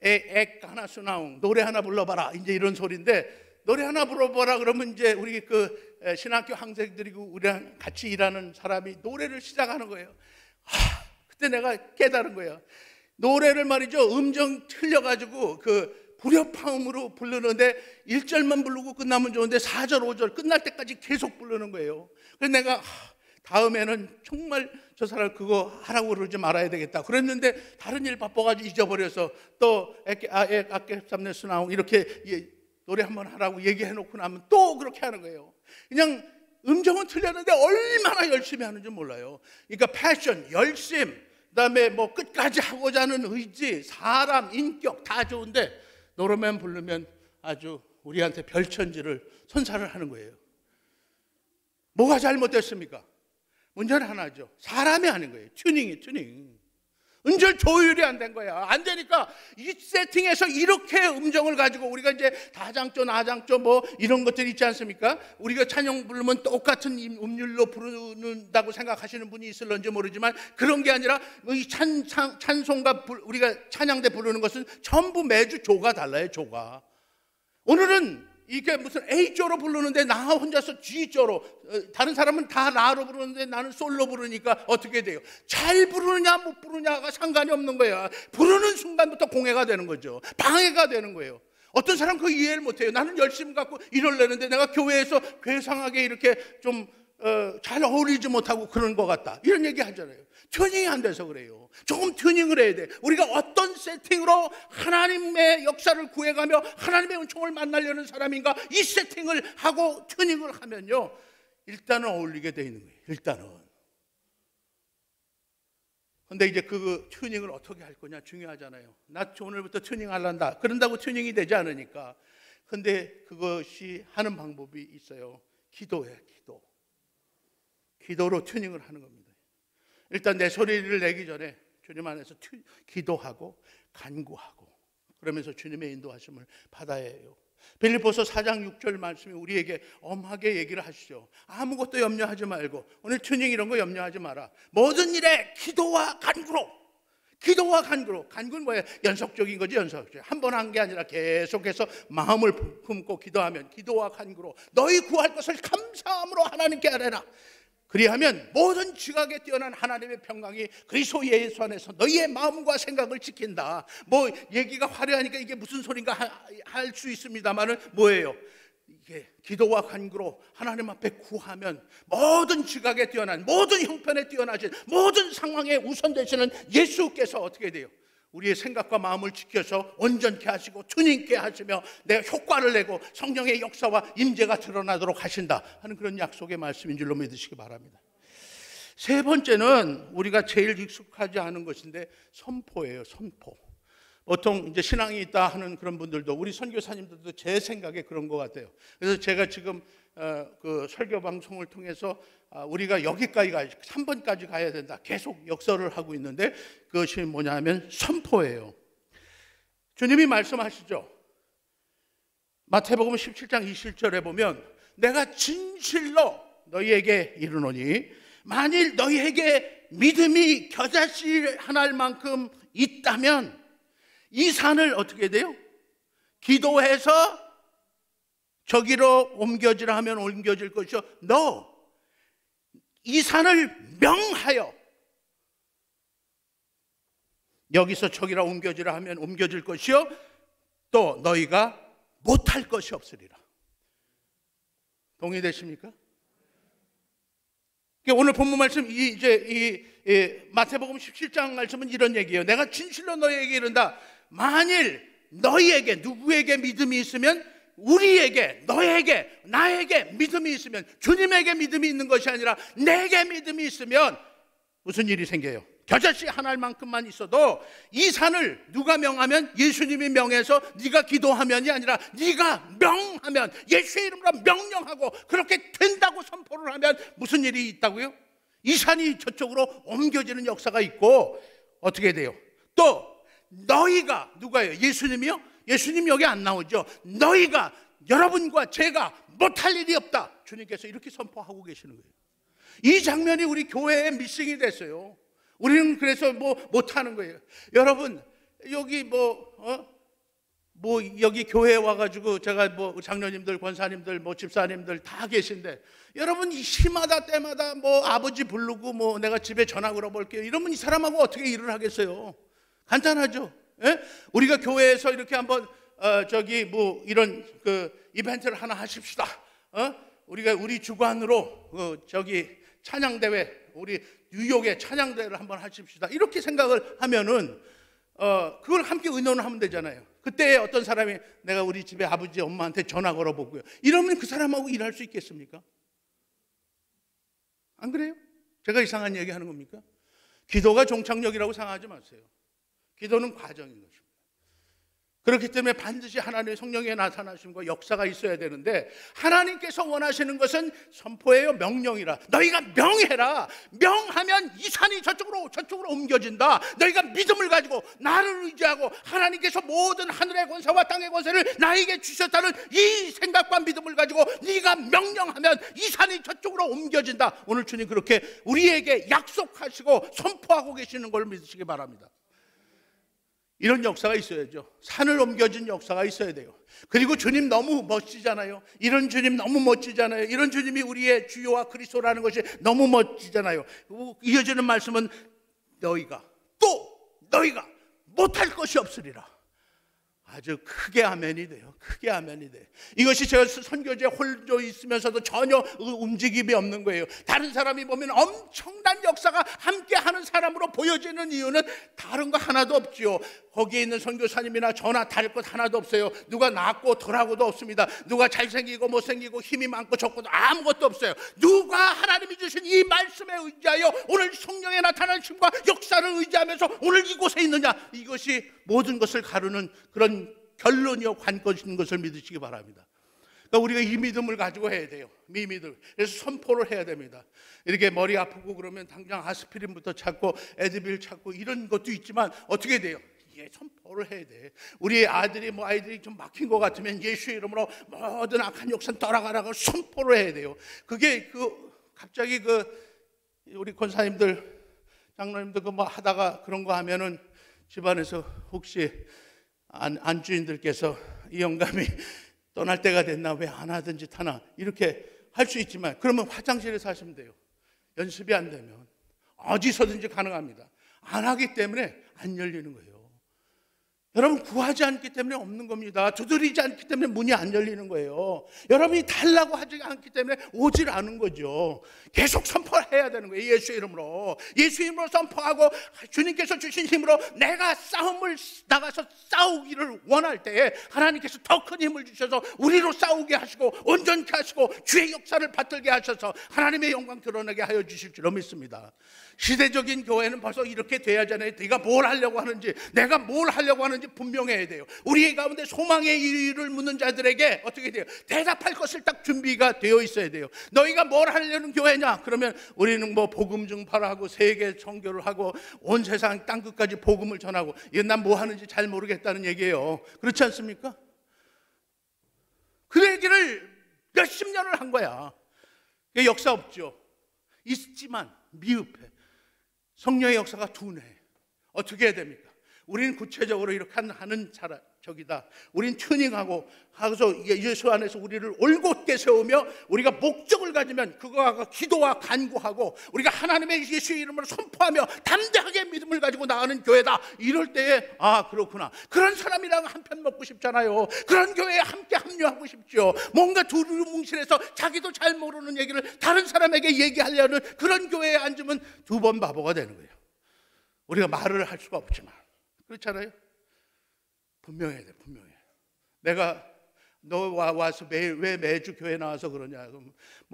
액 하나 수나웅 노래 하나 불러봐라 이제 이런 소리인데, 노래 하나 불러봐라 그러면 이제 우리 신학교 학생들이고 우리랑 같이 일하는 사람이 노래를 시작하는 거예요. 그때 내가 깨달은 거예요. 노래를 말이죠, 음정 틀려가지고 불협화음으로 부르는데 1절만 부르고 끝나면 좋은데 4절, 5절 끝날 때까지 계속 부르는 거예요. 그래서 내가 다음에는 정말 저 사람 그거 하라고 그러지 말아야 되겠다 그랬는데 다른 일 바빠가지고 잊어버려서 또 아깨 잡내 수나웅 이렇게 노래 한번 하라고 얘기해놓고 나면 또 그렇게 하는 거예요. 그냥 음정은 틀렸는데 얼마나 열심히 하는지 몰라요. 그러니까 패션, 열심, 그다음에 뭐 끝까지 하고자 하는 의지, 사람, 인격 다 좋은데 노래만 부르면 아주 우리한테 별천지를 선사를 하는 거예요. 뭐가 잘못됐습니까? 문제는 하나죠. 사람이 아닌 거예요. 튜닝. 음절 조율이 안 된 거야. 안 되니까 이 세팅에서 이렇게 음정을 가지고 우리가 이제 다장조, 나장조 뭐 이런 것들이 있지 않습니까? 우리가 찬양 부르면 똑같은 음률로 부른다고 생각하시는 분이 있을런지 모르지만 그런 게 아니라 이 찬송가 우리가 찬양대 부르는 것은 전부 매주 조가 달라요. 조가. 오늘은 이게 무슨 A조로 부르는데 나 혼자서 G조로, 다른 사람은 다 라로 부르는데 나는 솔로 부르니까 어떻게 돼요? 잘 부르느냐 못 부르냐가 상관이 없는 거야. 부르는 순간부터 공해가 되는 거죠. 방해가 되는 거예요. 어떤 사람 그 이해를 못해요. 나는 열심히 갖고 이러려는데 내가 교회에서 괴상하게 이렇게 좀 잘 어울리지 못하고 그런 것 같다 이런 얘기 하잖아요. 튜닝이 안 돼서 그래요. 조금 튜닝을 해야 돼. 우리가 어떤 세팅으로 하나님의 역사를 구해가며 하나님의 은총을 만나려는 사람인가, 이 세팅을 하고 튜닝을 하면요 일단은 어울리게 돼 있는 거예요. 일단은. 근데 이제 그 튜닝을 어떻게 할 거냐 중요하잖아요. 나 오늘부터 튜닝 하란다 그런다고 튜닝이 되지 않으니까. 근데 그것이 하는 방법이 있어요. 기도예요. 기도로 튜닝을 하는 겁니다. 일단 내 소리를 내기 전에 주님 안에서 기도하고 간구하고 그러면서 주님의 인도하심을 받아야 해요. 빌립보서 4장 6절 말씀이 우리에게 엄하게 얘기를 하시죠. 아무것도 염려하지 말고, 오늘 튜닝 이런 거 염려하지 마라. 모든 일에 기도와 간구로. 간구는 뭐예요? 연속적인 거지. 한 번 한 게 아니라 계속해서 마음을 품고 기도하면 기도와 간구로 너희 구할 것을 감사함으로 하나님께 아뢰라. 그리하면 모든 지각에 뛰어난 하나님의 평강이 그리스도 예수 안에서 너희의 마음과 생각을 지킨다. 뭐 얘기가 화려하니까 이게 무슨 소린가 할 수 있습니다만은 뭐예요? 이게 기도와 간구로 하나님 앞에 구하면 모든 지각에 뛰어난, 모든 형편에 뛰어나신, 모든 상황에 우선 되시는 예수께서 어떻게 돼요? 우리의 생각과 마음을 지켜서 온전케 하시고 튜닝케 하시며 내가 효과를 내고 성령의 역사와 임재가 드러나도록 하신다 하는 그런 약속의 말씀인 줄로 믿으시기 바랍니다. 세 번째는 우리가 제일 익숙하지 않은 것인데 선포예요. 선포. 보통 이제 신앙이 있다 하는 그런 분들도, 우리 선교사님들도 제 생각에 그런 것 같아요. 그래서 제가 지금 그 설교 방송을 통해서 우리가 여기까지 3번까지 가야 된다 계속 역설을 하고 있는데, 그것이 뭐냐면 선포예요. 주님이 말씀하시죠. 마태복음 17장 20절에 보면 내가 진실로 너희에게 이르노니 만일 너희에게 믿음이 겨자씨 하나일 만큼 있다면 이 산을 어떻게 돼요? 기도해서 저기로 옮겨지라 하면 옮겨질 것이요, 너 이 산을 명하여 여기서 저기라 옮겨지라 하면 옮겨질 것이요 또 너희가 못할 것이 없으리라. 동의되십니까? 오늘 본문 말씀 이 마태복음 17장 말씀은 이런 얘기예요. 내가 진실로 너희에게 이른다. 만일 너희에게, 누구에게 믿음이 있으면, 우리에게, 너에게, 나에게 믿음이 있으면, 주님에게 믿음이 있는 것이 아니라 내게 믿음이 있으면 무슨 일이 생겨요? 겨자씨 하나만큼만 있어도 이 산을 누가 명하면 예수님이 명해서 네가 기도하면이 아니라 네가 명하면 예수의 이름으로 명령하고 그렇게 된다고 선포를 하면 무슨 일이 있다고요? 이 산이 저쪽으로 옮겨지는 역사가 있고 어떻게 돼요? 또 너희가 누가요? 예수님이요? 예수님 여기 안 나오죠. 너희가 여러분과 제가 못할 일이 없다. 주님께서 이렇게 선포하고 계시는 거예요. 이 장면이 우리 교회의 미싱이 됐어요. 우리는 그래서 못하는 거예요. 여러분 여기 여기 교회에 와가지고 제가 장로님들, 권사님들, 집사님들 다 계신데 여러분 시마다 때마다 아버지 부르고 내가 집에 전화 걸어볼게요 이러면 이 사람하고 어떻게 일을 하겠어요? 간단하죠. 예? 우리가 교회에서 이렇게 한번 이런 이벤트를 하나 하십시다. 우리가 우리 주관으로 찬양대회, 우리 뉴욕의 찬양대회를 한번 하십시다. 이렇게 생각을 하면은 그걸 함께 의논을 하면 되잖아요. 그때 어떤 사람이 내가 우리 집에 아버지 엄마한테 전화 걸어보고요 이러면 그 사람하고 일할 수 있겠습니까? 안 그래요? 제가 이상한 얘기 하는 겁니까? 기도가 종착역이라고 생각하지 마세요. 기도는 과정인 것입니다. 그렇기 때문에 반드시 하나님의 성령의 나타나심과 역사가 있어야 되는데 하나님께서 원하시는 것은 선포예요. 명령이라. 너희가 명해라. 명하면 이 산이 저쪽으로 옮겨진다. 너희가 믿음을 가지고 나를 의지하고 하나님께서 모든 하늘의 권세와 땅의 권세를 나에게 주셨다는 이 생각과 믿음을 가지고 네가 명령하면 이 산이 저쪽으로 옮겨진다. 오늘 주님 그렇게 우리에게 약속하시고 선포하고 계시는 걸 믿으시기 바랍니다. 이런 역사가 있어야죠. 산을 옮겨진 역사가 있어야 돼요. 그리고 주님 너무 멋지잖아요. 이런 주님 너무 멋지잖아요. 이런 주님이 우리의 주요와 그리스도라는 것이 너무 멋지잖아요. 이어지는 말씀은 너희가 못할 것이 없으리라. 아주 크게 아멘이 돼요. 크게 아멘이 돼. 이것이 제가 선교지에 홀로 있으면서도 전혀 움직임이 없는 거예요. 다른 사람이 보면 엄청난 역사가 함께하는 사람으로 보여지는 이유는 다른 거 하나도 없지요. 거기에 있는 선교사님이나 저나 다를 것 하나도 없어요. 누가 낫고 덜하고도 없습니다. 누가 잘생기고 못생기고 힘이 많고 적고도 아무것도 없어요. 누가 하나님이 주신 이 말씀에 의지하여 오늘 성령의 나타나심과 역사를 의지하면서 오늘 이곳에 있느냐, 이것이 모든 것을 가르는 그런 결론이요 관건인 것을 믿으시기 바랍니다. 그러니까 우리가 이 믿음을 가지고 해야 돼요. 이 믿음. 그래서 선포를 해야 됩니다. 이렇게 머리 아프고 그러면 당장 아스피린부터 찾고 에드빌 찾고 이런 것도 있지만 어떻게 돼요? 예, 선포를 해야 돼. 우리 아이들이 좀 막힌 것 같으면 예수의 이름으로 모든 악한 역사는 떠나가라고 선포를 해야 돼요. 그게 갑자기 우리 권사님들, 장로님들 하다가 그런 거 하면은 집안에서 혹시 안주인들께서 이 영감이 떠날 때가 됐나 왜 안 하던 짓 하나 이렇게 할 수 있지만 그러면 화장실에서 하시면 돼요. 연습이 안 되면 어디서든지 가능합니다. 안 하기 때문에 안 열리는 거예요. 여러분 구하지 않기 때문에 없는 겁니다. 두드리지 않기 때문에 문이 안 열리는 거예요. 여러분이 달라고 하지 않기 때문에 오질 않은 거죠. 계속 선포해야 되는 거예요. 예수의 이름으로. 예수의 이름으로 선포하고 주님께서 주신 힘으로 내가 싸움을 나가서 싸우기를 원할 때에 하나님께서 더 큰 힘을 주셔서 우리로 싸우게 하시고 온전케 하시고 주의 역사를 받들게 하셔서 하나님의 영광 드러나게 하여 주실 줄로 믿습니다. 시대적인 교회는 벌써 이렇게 돼야잖아요. 네가 뭘 하려고 하는지, 내가 뭘 하려고 하는지 분명해야 돼요. 우리 가운데 소망의 이유를 묻는 자들에게 어떻게 돼요? 대답할 것을 딱 준비가 되어 있어야 돼요. 너희가 뭘 하려는 교회냐? 그러면 우리는 복음 증파하고 세계 선교를 하고 온 세상 땅끝까지 복음을 전하고 이건 난 뭐 하는지 잘 모르겠다는 얘기예요. 그렇지 않습니까? 그 얘기를 몇십 년을 한 거야. 역사 없죠. 있지만 미흡해. 성령의 역사가 둔해. 어떻게 해야 됩니까? 우리는 구체적으로 이렇게 하는 적이다. 우린 튜닝하고 하고서 예수 안에서 우리를 올곧게 세우며 우리가 목적을 가지면 그거가 기도와 간구하고 우리가 하나님의 예수의 이름으로 선포하며 담대하게 믿음을 가지고 나가는 교회다. 이럴 때에 그렇구나. 그런 사람이랑 한편 먹고 싶잖아요. 그런 교회에 함께 합류하고 싶죠. 뭔가 두루뭉실해서 자기도 잘 모르는 얘기를 다른 사람에게 얘기하려는 그런 교회에 앉으면 두 번 바보가 되는 거예요. 우리가 말을 할 수가 없지만 그렇잖아요. 분명해야 돼. 분명해. 내가 너 와서 왜 매주 교회 나와서 그러냐. 그럼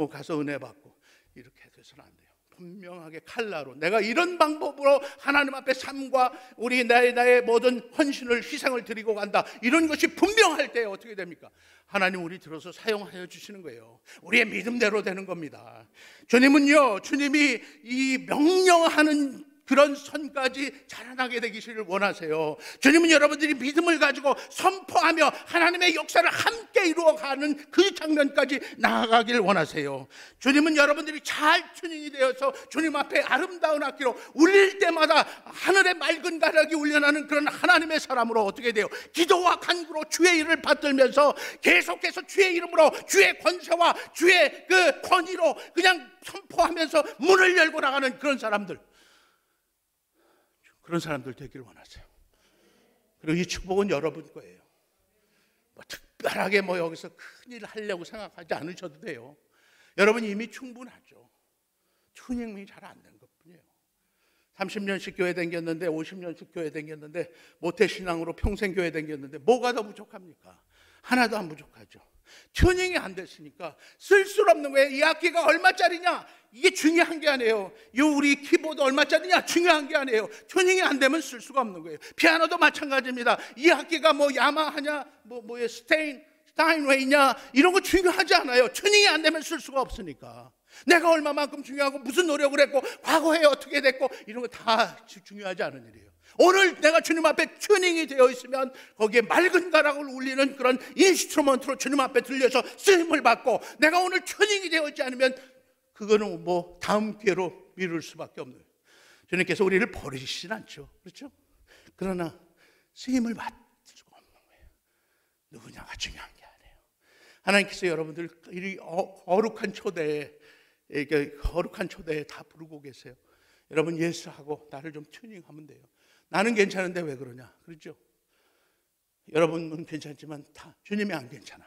가서 은혜 받고 이렇게 돼서는 안 돼요. 분명하게 칼라로 내가 이런 방법으로 하나님 앞에 삶과 우리 나의 모든 헌신을 희생을 드리고 간다, 이런 것이 분명할 때 어떻게 됩니까? 하나님 우리 들어서 사용하여 주시는 거예요. 우리의 믿음대로 되는 겁니다. 주님은요, 주님이 이 명령하는 그런 선까지 자라나게 되기를 원하세요. 주님은 여러분들이 믿음을 가지고 선포하며 하나님의 역사를 함께 이루어가는 그 장면까지 나아가길 원하세요. 주님은 여러분들이 잘 튜닝이 되어서 주님 앞에 아름다운 악기로 울릴 때마다 하늘의 맑은 가락이 울려나는 그런 하나님의 사람으로 어떻게 돼요? 기도와 간구로 주의 일을 받들면서 계속해서 주의 이름으로, 주의 권세와 주의 그 권위로 그냥 선포하면서 문을 열고 나가는 그런 사람들 되기를 원하세요. 그리고 이 축복은 여러분 거예요. 뭐 특별하게 뭐 여기서 큰일 하려고 생각하지 않으셔도 돼요. 여러분 이미 충분하죠. 튜닝이 잘 안 된 것뿐이에요. 30년씩 교회 다녔는데, 50년씩 교회 다녔는데, 모태신앙으로 평생 교회 다녔는데 뭐가 더 부족합니까? 하나도 안 부족하죠. 튜닝이 안 됐으니까 쓸 수 없는 거예요. 이 악기가 얼마짜리냐? 이게 중요한 게 아니에요. 이 우리 키보드 얼마짜리냐? 중요한 게 아니에요. 튜닝이 안 되면 쓸 수가 없는 거예요. 피아노도 마찬가지입니다. 이 악기가 뭐 야마하냐, 뭐의 스타인웨이냐, 이런 거 중요하지 않아요. 튜닝이 안 되면 쓸 수가 없으니까. 내가 얼마만큼 중요하고 무슨 노력을 했고 과거에 어떻게 됐고 이런 거 다 중요하지 않은 일이에요. 오늘 내가 주님 앞에 튜닝이 되어 있으면 거기에 맑은 가락을 울리는 그런 인스트루먼트로 주님 앞에 들려서 쓰임을 받고, 내가 오늘 튜닝이 되어 있지 않으면 그거는 뭐 다음 기회로 미룰 수밖에 없는 거예요. 주님께서 우리를 버리시진 않죠. 그렇죠? 그러나 쓰임을 받을 수가 없는 거예요. 누구냐가 중요한 게 아니에요. 하나님께서 여러분들 이 거룩한 초대에 다 부르고 계세요. 여러분 예수하고 나를 좀 튜닝하면 돼요. 나는 괜찮은데 왜 그러냐? 그렇죠? 여러분은 괜찮지만 다 주님이 안 괜찮아.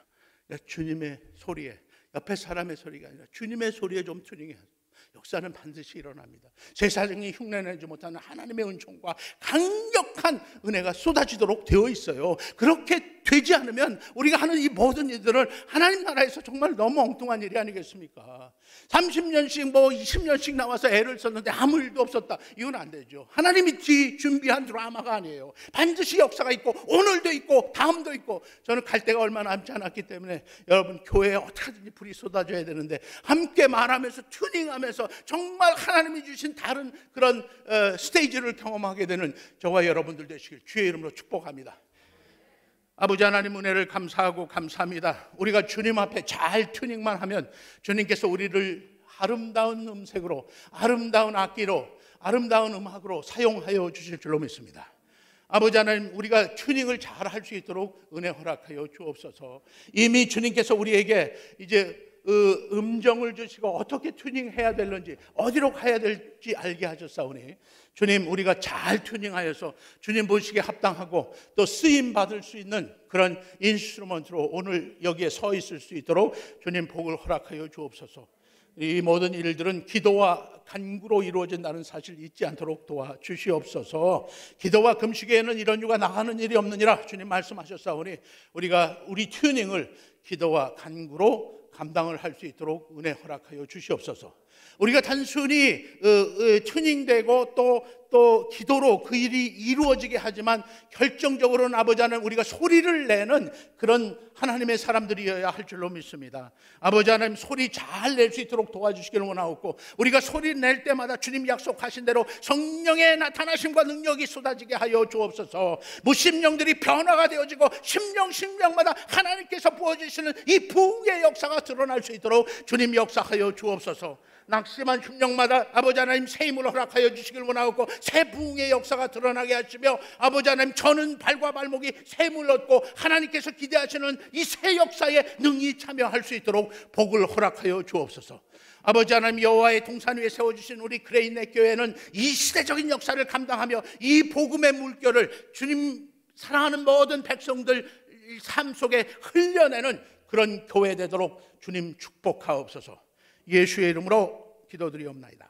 주님의 소리에, 옆에 사람의 소리가 아니라 주님의 소리에 좀 튜닝해야 돼요. 역사는 반드시 일어납니다. 세상이 흉내내지 못하는 하나님의 은총과 강력한 은혜가 쏟아지도록 되어 있어요. 그렇게 되지 않으면 우리가 하는 이 모든 일들은 하나님 나라에서 정말 너무 엉뚱한 일이 아니겠습니까? 30년씩 뭐 20년씩 나와서 애를 썼는데 아무 일도 없었다, 이건 안 되죠. 하나님이 준비한 드라마가 아니에요. 반드시 역사가 있고 오늘도 있고 다음도 있고. 저는 갈 데가 얼마 남지 않았기 때문에 여러분 교회에 어떻게든지 불이 쏟아져야 되는데, 함께 말하면서 튜닝하면서 정말 하나님이 주신 다른 그런 스테이지를 경험하게 되는 저와 여러분들 되시길 주의 이름으로 축복합니다. 아버지 하나님 은혜를 감사하고 감사합니다. 우리가 주님 앞에 잘 튜닝만 하면 주님께서 우리를 아름다운 음색으로, 아름다운 악기로, 아름다운 음악으로 사용하여 주실 줄로 믿습니다. 아버지 하나님, 우리가 튜닝을 잘 할 수 있도록 은혜 허락하여 주옵소서. 이미 주님께서 우리에게 이제 음정을 주시고 어떻게 튜닝해야 될는지, 어디로 가야 될지 알게 하셨사오니 주님, 우리가 잘 튜닝하여서 주님 보시기에 합당하고 또 쓰임 받을 수 있는 그런 인스트루먼트로 오늘 여기에 서 있을 수 있도록 주님 복을 허락하여 주옵소서. 이 모든 일들은 기도와 간구로 이루어진다는 사실 잊지 않도록 도와주시옵소서. 기도와 금식에는 이런 유가 나가는 일이 없느니라 주님 말씀하셨사오니 우리가 우리 튜닝을 기도와 간구로 감당을 할 수 있도록 은혜 허락하여 주시옵소서. 우리가 단순히 튜닝되고 또 기도로 그 일이 이루어지게 하지만 결정적으로는 아버지 하나님, 우리가 소리를 내는 그런 하나님의 사람들이어야 할 줄로 믿습니다. 아버지 하나님, 소리 잘 낼 수 있도록 도와주시기를 원하옵고, 우리가 소리 낼 때마다 주님 약속하신 대로 성령의 나타나심과 능력이 쏟아지게 하여 주옵소서. 무심령들이 변화가 되어지고 심령마다 하나님께서 부어주시는 이 부흥의 역사가 드러날 수 있도록 주님 역사하여 주옵소서. 낙심한 심령마다 아버지 하나님 새 힘을 허락하여 주시길 원하옵고, 새 부흥의 역사가 드러나게 하시며 아버지 하나님, 저는 발과 발목이 새 힘을 얻고 하나님께서 기대하시는 이 새 역사에 능히 참여할 수 있도록 복을 허락하여 주옵소서. 아버지 하나님, 여호와의 동산 위에 세워주신 우리 그레인넷 교회는 이 시대적인 역사를 감당하며 이 복음의 물결을 주님 사랑하는 모든 백성들 삶 속에 흘려내는 그런 교회 되도록 주님 축복하옵소서. 예수의 이름으로 기도드리옵나이다.